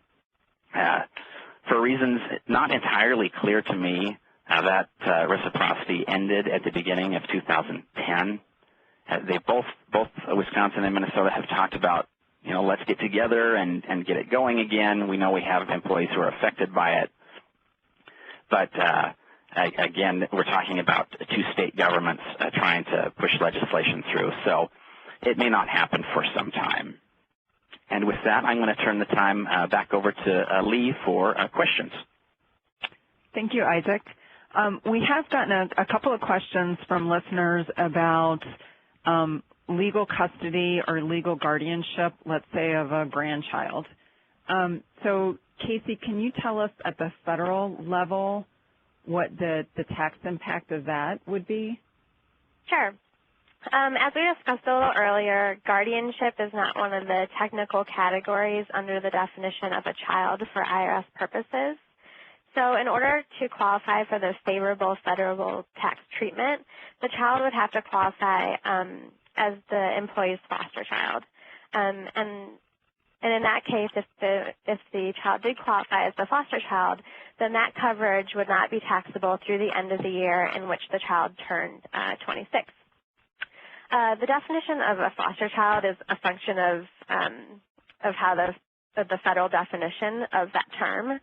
For reasons not entirely clear to me, that reciprocity ended at the beginning of 2010. They both Wisconsin and Minnesota have talked about, let's get together and get it going again. We know we have employees who are affected by it, but again, we're talking about two state governments trying to push legislation through, so it may not happen for some time. And with that, I'm going to turn the time back over to Lee for questions. Thank you, Isaac. We have gotten a couple of questions from listeners about legal custody or legal guardianship, let's say, of a grandchild. So, Casey, can you tell us at the federal level what the tax impact of that would be? Sure. As we discussed a little earlier, guardianship is not one of the technical categories under the definition of a child for IRS purposes. So in order to qualify for the favorable federal tax treatment, the child would have to qualify as the employee's foster child. And in that case, if the child did qualify as the foster child, then that coverage would not be taxable through the end of the year in which the child turned 26. The definition of a foster child is a function of how the federal definition of that term.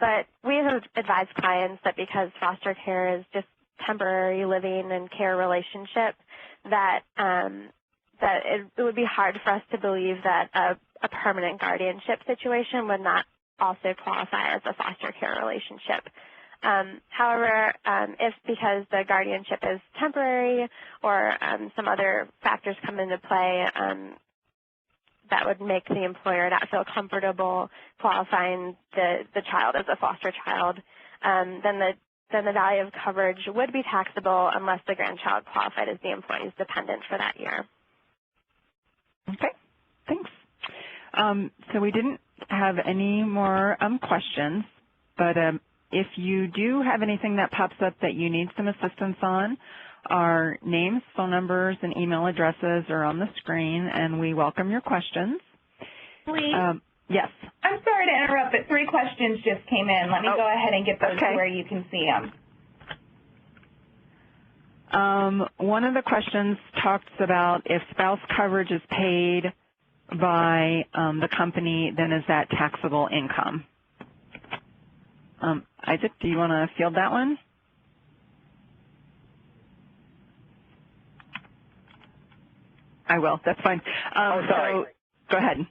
But we have advised clients that because foster care is just temporary living and care relationship, that it would be hard for us to believe that a permanent guardianship situation would not also qualify as a foster care relationship. However, if because the guardianship is temporary or some other factors come into play that would make the employer not feel comfortable qualifying the child as a foster child, then the value of coverage would be taxable unless the grandchild qualified as the employee's dependent for that year. Okay, thanks. So we didn't have any more questions, but if you do have anything that pops up that you need some assistance on, our names, phone numbers, and email addresses are on the screen, and we welcome your questions. Lee? Yes. I'm sorry to interrupt, but 3 questions just came in. Let me go ahead and get those to where you can see them. One of the questions talks about if spouse coverage is paid by the company, then is that taxable income? Isaac, do you want to field that one? I will. That's fine. Sorry. So, go ahead.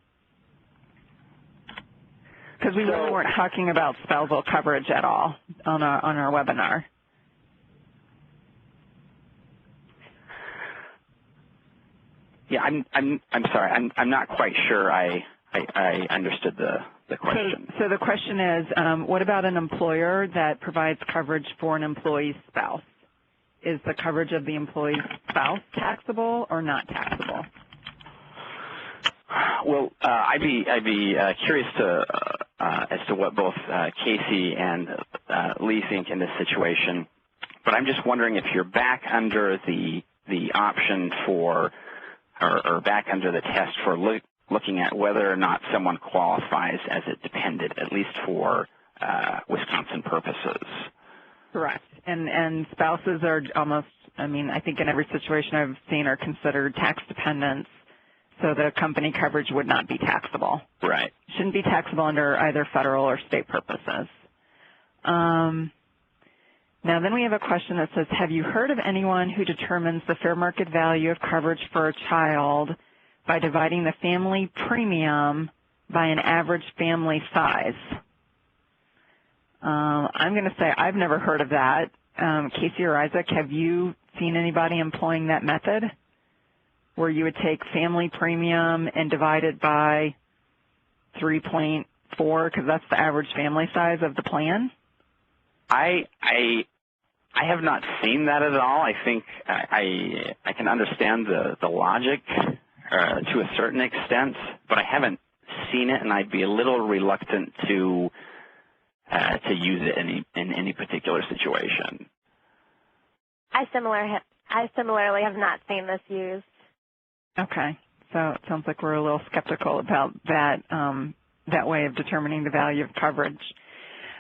Because we really weren't talking about spousal coverage at all on our webinar. Yeah, I'm sorry. I'm not quite sure I understood the question. So the question is, what about an employer that provides coverage for an employee's spouse? Is the coverage of the employee's spouse taxable or not taxable? Well, I'd be curious as to what both Casey and Lee think in this situation. But I'm just wondering if you're back under the option for, or back under the test for looking at whether or not someone qualifies as a dependent, at least for Wisconsin purposes. Correct. And spouses are almost, I mean, I think in every situation I've seen are considered tax dependents, so the company coverage would not be taxable. Right. Shouldn't be taxable under either federal or state purposes. Now then we have a question that says, have you heard of anyone who determines the fair market value of coverage for a child by dividing the family premium by an average family size? I'm going to say I've never heard of that. Casey or Isaac, have you seen anybody employing that method where you would take family premium and divide it by 3.4 because that's the average family size of the plan? I have not seen that at all. I think I can understand the logic to a certain extent, but I haven't seen it, and I'd be a little reluctant to use it in any particular situation. I similarly have not seen this used. Okay, so it sounds like we're a little skeptical about that that way of determining the value of coverage.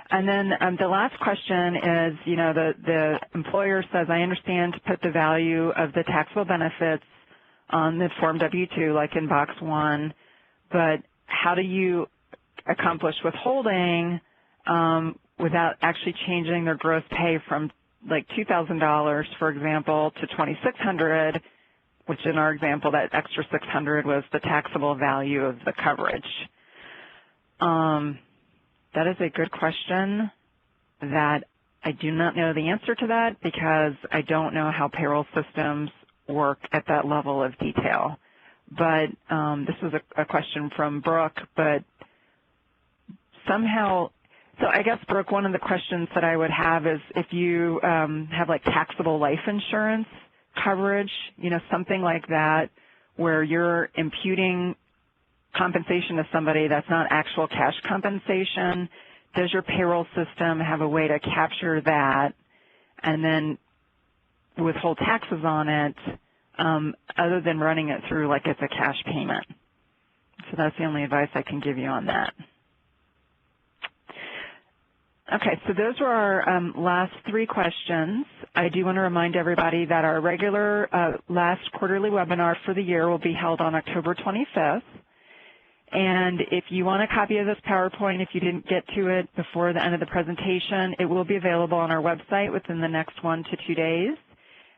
And then the last question is, you know, the employer says, I understand to put the value of the taxable benefits on the Form W-2, like in Box 1, but how do you accomplish withholding without actually changing their gross pay from like $2,000, for example, to $2,600, which in our example, that extra $600 was the taxable value of the coverage. That is a good question that I do not know the answer to that because I don't know how payroll systems work at that level of detail. But this was a question from Brooke, but somehow, so I guess, Brooke, one of the questions that I would have is if you have like taxable life insurance coverage, you know, something like that where you're imputing compensation to somebody that's not actual cash compensation, does your payroll system have a way to capture that and then withhold taxes on it other than running it through like it's a cash payment? So that's the only advice I can give you on that. Okay, so those were our last three questions. I do want to remind everybody that our regular last quarterly webinar for the year will be held on October 25th. And if you want a copy of this PowerPoint, if you didn't get to it before the end of the presentation, it will be available on our website within the next 1 to 2 days.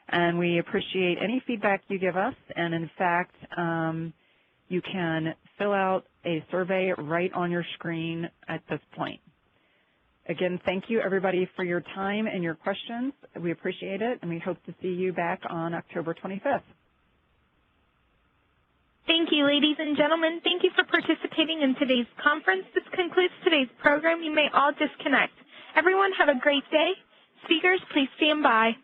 And we appreciate any feedback you give us. And in fact, you can fill out a survey right on your screen at this point. Again, thank you everybody for your time and your questions. We appreciate it, and we hope to see you back on October 25th. Thank you, ladies and gentlemen. Thank you for participating in today's conference. This concludes today's program. You may all disconnect. Everyone have a great day. Speakers, please stand by.